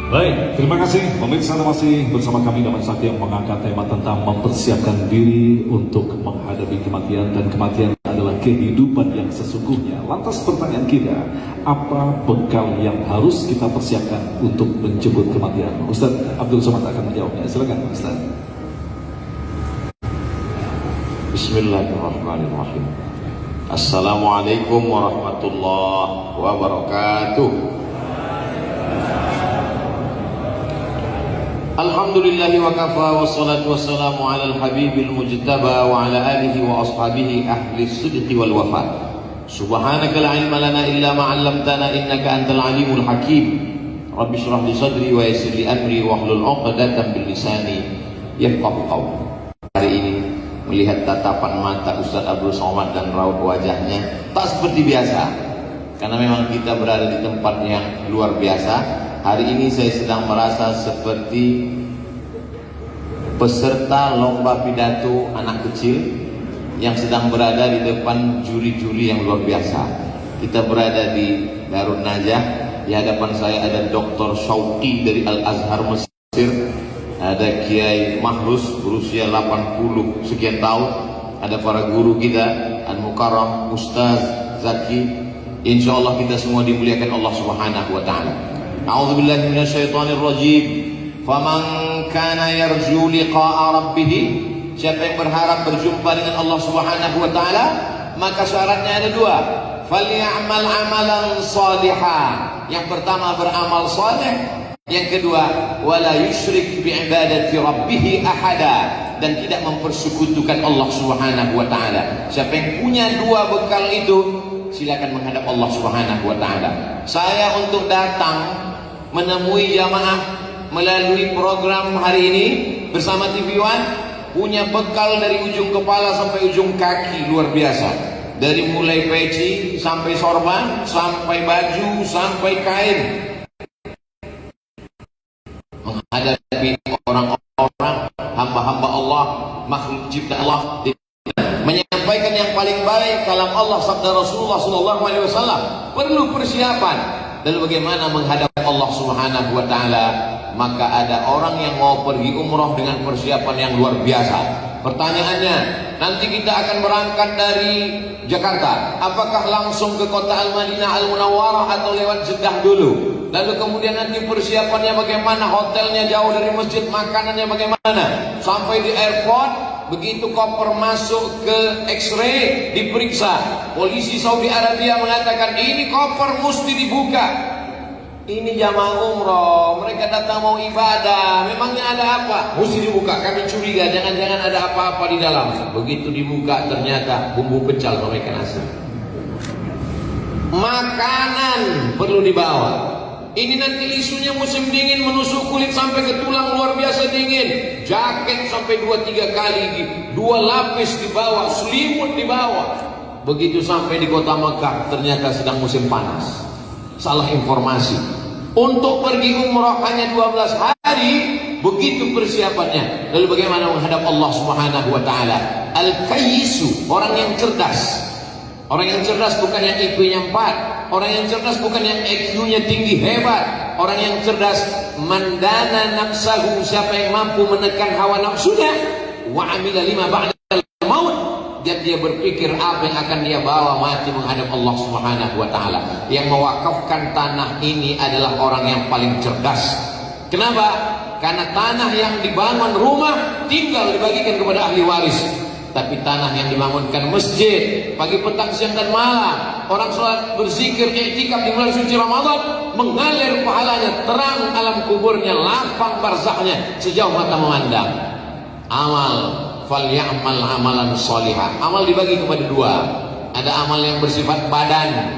Baik, terima kasih. Pemirsa masih bersama kami dalam saat yang mengangkat tema tentang mempersiapkan diri untuk menghadapi kematian, dan kematian adalah kehidupan yang sesungguhnya. Lantas pertanyaan kita, apa bekal yang harus kita persiapkan untuk menjemput kematian? Ustaz Abdul Somad akan menjawabnya. Silakan Ustaz. Bismillahirrahmanirrahim. Assalamualaikum warahmatullahi wabarakatuh. Alhamdulillahi wa kafa, wassalatu wassalamu ala al-habibil mujtaba wa ala alihi wa ashabihi ahli sidqi wal wafa. Subhanaka la ilma lana illa ma 'allamtana innaka antal alimul hakim. Rabbi shrah li sadri wa yassir li amri wahlul 'uqdatam bil lisani yafqahu qawli. Hari ini melihat tatapan mata Ustaz Abdul Somad dan raut wajahnya tak seperti biasa, karena memang kita berada di tempat yang luar biasa. Hari ini saya sedang merasa seperti peserta lomba pidato anak kecil yang sedang berada di depan juri-juri yang luar biasa. Kita berada di Darun Najah. Di hadapan saya ada Dr. Syauqi dari Al-Azhar Mesir, ada Kiai Mahrus berusia 80 sekian tahun, ada para guru kita Al-Mukarram Ustaz Zaki. Insyaallah kita semua dimuliakan Allah Subhanahu wa taala. A'udzubillahi minasyaitonir rajim. Faman kana yarju liqa'a rabbih, siapa yang berharap berjumpa dengan Allah Subhanahu wa taala, maka syaratnya ada dua. Falyamal amalan shalihan. Yang pertama beramal saleh, yang kedua wala yusyrik bi ibadati rabbih ahada, dan tidak mempersekutukan Allah Subhanahu wa taala. Siapa yang punya dua bekal itu, silakan menghadap Allah Subhanahu wa taala. Saya untuk datang menemui jamaah melalui program hari ini bersama TV One punya bekal dari ujung kepala sampai ujung kaki luar biasa. Dari mulai peci sampai sorban, sampai baju, sampai kain, menghadapi orang-orang hamba-hamba Allah, makhluk cipta Allah, menyampaikan yang paling baik kalam Allah sabda Rasulullah SAW. Perlu persiapan. Lalu bagaimana menghadap Allah Subhanahu wa taala? Maka ada orang yang mau pergi umroh dengan persiapan yang luar biasa. Pertanyaannya, nanti kita akan berangkat dari Jakarta, apakah langsung ke kota Al-Madinah Al-Munawwarah atau lewat Jeddah dulu? Lalu kemudian nanti persiapannya bagaimana? Hotelnya jauh dari masjid, makanannya bagaimana? Sampai di airport, begitu koper masuk ke X-ray, diperiksa. Polisi Saudi Arabia mengatakan ini koper mesti dibuka. Ini jamaah umroh, mereka datang mau ibadah, memangnya ada apa? Mesti dibuka, kami curiga jangan-jangan ada apa-apa di dalam. Begitu dibuka ternyata bumbu pecal sama ikan asin. Makanan perlu dibawa. Ini nanti isunya musim dingin, menusuk kulit sampai ke tulang, luar biasa dingin. Jaket sampai 2-3 kali, 2 lapis dibawa, selimut dibawa. Begitu sampai di kota Mekah ternyata sedang musim panas. Salah informasi. Untuk pergi umrah hanya 12 hari, begitu persiapannya. Lalu bagaimana menghadap Allah Subhanahu wa taala? Al-Kayyisu, orang yang cerdas. Orang yang cerdas bukan yang IQ-nya 4. Orang yang cerdas bukan yang IQ-nya tinggi hebat. Orang yang cerdas mandana nafsahu, siapa yang mampu menekan hawa nafsunya, wa amila lima ba'dal maut, dan dia berpikir apa yang akan dia bawa mati menghadap Allah Subhanahu wa taala. Yang mewakafkan tanah ini adalah orang yang paling cerdas. Kenapa? Karena tanah yang dibangun rumah tinggal dibagikan kepada ahli waris. Tapi tanah yang dibangunkan masjid pagi, petang, siang dan malam, orang sholat, berzikir, i'tikaf di bulan suci Ramadan, mengalir pahalanya, terang alam kuburnya, lapang barzahnya sejauh mata memandang. Amal, falyamal amalan sholihah. Amal dibagi kepada dua. Ada amal yang bersifat badan,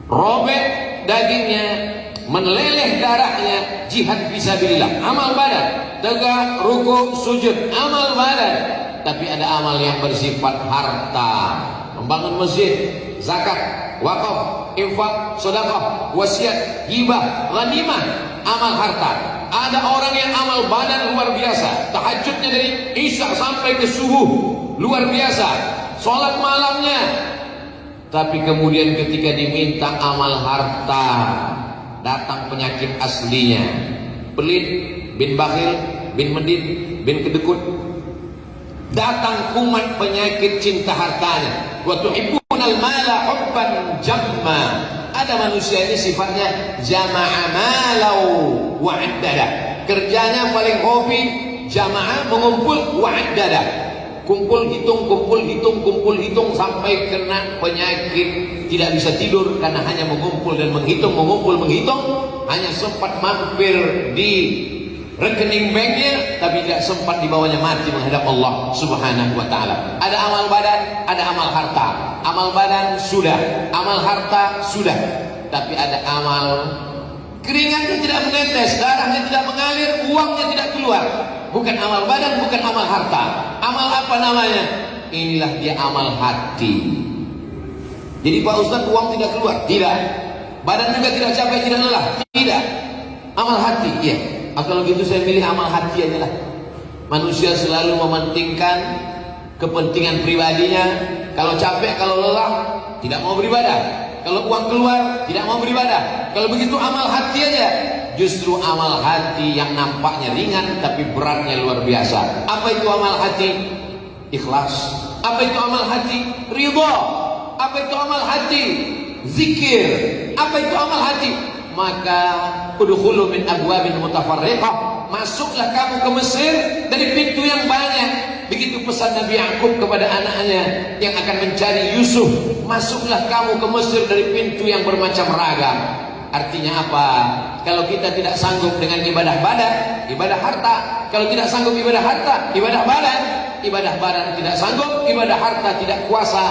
robek dagingnya, meneleleh darahnya, jihad fisabilillah, amal badan. Tegak, ruku, sujud, amal badan. Tapi ada amal yang bersifat harta, membangun masjid, zakat, wakaf, infak, sedekah, wasiat, hibah, ghanimah, amal harta. Ada orang yang amal badan luar biasa, tahajudnya dari isya sampai ke subuh, luar biasa, sholat malamnya. Tapi kemudian ketika diminta amal harta, datang penyakit aslinya. Pelit, bin bakhil, bin medit, bin kedekut. Datang kumat penyakit cinta hartanya. Wa tuhibbunal mala hubban jamma. Ada manusia ini sifatnya jama'a malau wa addada. Kerjanya paling hobi jamaah mengumpul wa addada. Kumpul hitung, kumpul hitung, kumpul hitung sampai kena penyakit tidak bisa tidur karena hanya mengumpul dan menghitung, mengumpul, menghitung. Hanya sempat mampir di rekening banknya, tapi tidak sempat dibawanya mati menghadap Allah Subhanahu wa ta'ala. Ada amal badan, ada amal harta. Amal badan sudah, amal harta sudah, tapi ada amal keringatnya tidak menetes, darahnya tidak mengalir, uangnya tidak keluar. Bukan amal badan, bukan amal harta. Amal apa namanya? Inilah dia amal hati. Jadi Pak Ustaz, uang tidak keluar? Tidak. Badan juga tidak capek, tidak lelah? Tidak. Amal hati, iya. Kalau gitu saya pilih amal hati aja lah. Manusia selalu mementingkan kepentingan pribadinya. Kalau capek, kalau lelah, tidak mau beribadah. Kalau uang keluar, tidak mau beribadah. Kalau begitu amal hati aja. Justru amal hati yang nampaknya ringan tapi beratnya luar biasa. Apa itu amal hati? Ikhlas. Apa itu amal hati? Ridha. Apa itu amal hati? Zikir. Apa itu amal hati? Maka udkhulu min abwabin mutafarriqah. Masuklah kamu ke Mesir dari pintu yang banyak. Begitu pesan Nabi Yakub kepada anaknya yang akan mencari Yusuf. Masuklah kamu ke Mesir dari pintu yang bermacam ragam. Artinya apa? Kalau kita tidak sanggup dengan ibadah badan, ibadah harta. Kalau tidak sanggup ibadah harta, ibadah badan. Ibadah badan tidak sanggup, ibadah harta tidak kuasa.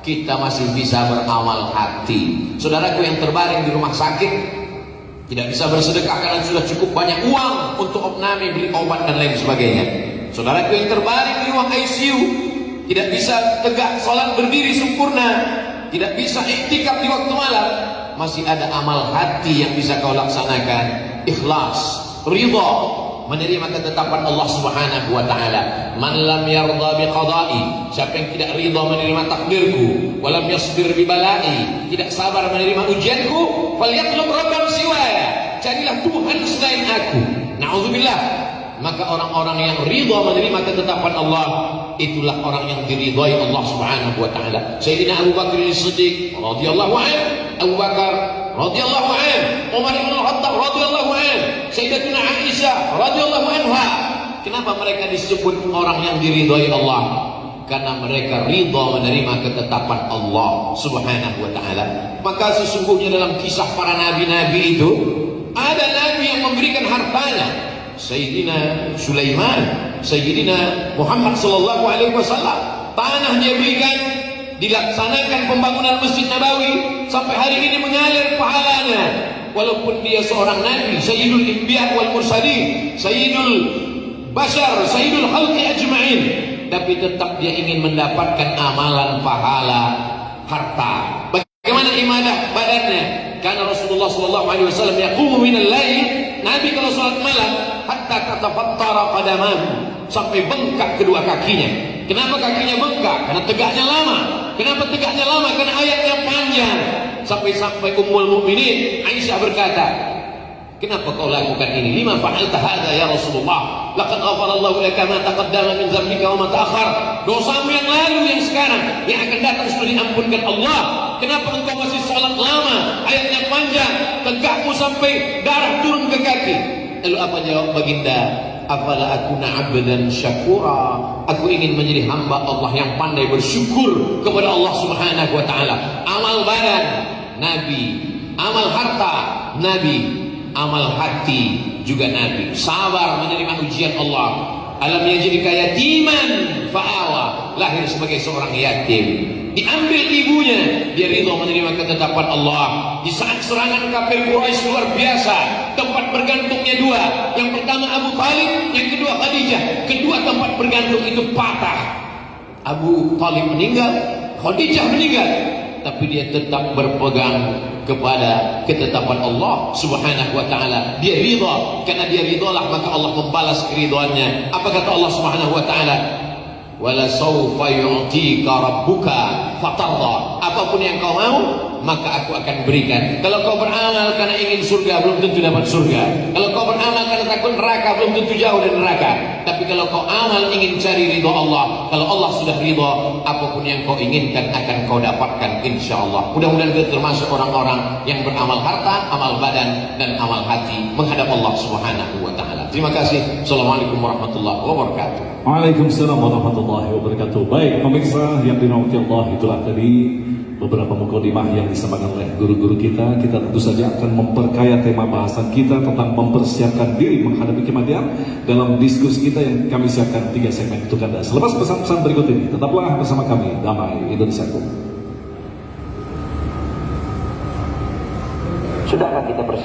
Kita masih bisa beramal hati. Saudaraku yang terbaring di rumah sakit, tidak bisa bersedekah karena sudah cukup banyak uang untuk opname, beli obat dan lain sebagainya. Saudaraku yang terbaring di ruang ICU, tidak bisa tegak sholat berdiri sempurna, tidak bisa iktikaf di waktu malam. Masih ada amal hati yang bisa kau laksanakan. Ikhlas, ridha, menerima ketetapan Allah Subhanahu wa ta'ala. Man lam yarda biqada'i, siapa yang tidak ridha menerima takdirku, walam yasbir bibalai, tidak sabar menerima ujianku, falyatlub rabban siwaya, carilah Tuhan selain aku. Na'udzubillah. Maka orang-orang yang ridha menerima ketetapan Allah, itulah orang yang diridhai Allah Subhanahu wa ta'ala. Sayyidina Abu Bakar As-Siddiq radhiyallahu anhu, Abu Bakar radhiyallahu anhu, Umar bin Khattab radhiyallahu anhu, Sayyidatuna Aisyah radhiyallahu anha. Kenapa mereka disebut orang yang diridhai Allah? Karena mereka ridha menerima ketetapan Allah Subhanahu wa ta'ala. Maka sesungguhnya dalam kisah para nabi-nabi itu ada nabi yang memberikan hartanya. Sayyidina Sulaiman, Sayyidina Muhammad sallallahu alaihi wasallam, tanah dia berikan, dilaksanakan pembangunan Masjid Nabawi, sampai hari ini mengalir pahalanya. Walaupun dia seorang nabi, Sayyidul Anbiya wal Mursalin, Sayyidul Bashar, Sayyidul Khalqi ajma'in, tapi tetap dia ingin mendapatkan amalan pahala harta. Bagaimana ibadah badannya? Karena Rasulullah sallallahu alaihi wasallam yaqumu minal lail, Nabi kalau salat malam hatta tatafattara qadamahu, sampai bengkak kedua kakinya. Kenapa kakinya bengkak? Karena tegaknya lama. Kenapa tegaknya lama? Karena ayatnya panjang. Sampai Ummul Mukminin Aisyah berkata, kenapa kau lakukan ini? Lima fa'alta hadza ya Rasulullah? Laqad ghafarallahu laka ma taqaddama min dzambika wa ma ta'akhkhar. Dosamu yang lalu, yang sekarang, yang akan datang sudah diampunkan Allah. Kenapa engkau masih salat lama? Ayatnya panjang, tegakmu sampai darah turun ke kaki. Lalu apa jawab baginda? Afala akuna abdan syakura. Aku ingin menjadi hamba Allah yang pandai bersyukur kepada Allah Subhanahu wa ta'ala. Amal badan Nabi, amal harta Nabi, amal hati juga Nabi. Sabar menerima ujian Allah. Alam yajidka yatiman fa'awa, lahir sebagai seorang yatim, diambil ibunya, dia ridha menerima ketetapan Allah. Di saat serangan kafir Quraisy luar biasa, tempat bergantungnya dua, yang pertama Abu Talib, yang kedua Khadijah. Kedua tempat bergantung itu patah. Abu Talib meninggal, Khadijah meninggal, tapi dia tetap berpegang kepada ketetapan Allah Subhanahu wa ta'ala. Dia ridha, karena dia ridhalah maka Allah membalas keridhaannya. Apa kata Allah Subhanahu wa ta'ala? Wala sawfa yu'tika rabbuka fatarda. Apapun yang kau mau, maka aku akan berikan. Kalau kau beramal karena ingin surga, belum tentu dapat surga. Kalau kau beramal karena takut neraka, belum tentu jauh dari neraka. Tapi kalau kau amal ingin cari ridha Allah, kalau Allah sudah ridha, apapun yang kau inginkan akan kau dapatkan insyaallah. Mudah-mudahan kita termasuk orang-orang yang beramal harta, amal badan, dan amal hati menghadap Allah Subhanahu wa taala. Terima kasih. Assalamualaikum warahmatullahi wabarakatuh. Waalaikumsalam warahmatullahi wabarakatuh. Baik pemirsa yang dirahmati Allah, itulah tadi beberapa mukadimah yang disampaikan oleh guru-guru kita. Kita tentu saja akan memperkaya tema bahasan kita tentang mempersiapkan diri menghadapi kematian dalam diskusi kita yang kami siapkan 3 segmen untuk Anda. Selepas pesan-pesan berikut ini, tetaplah bersama kami. Damai Indonesiaku. Sudahkah kita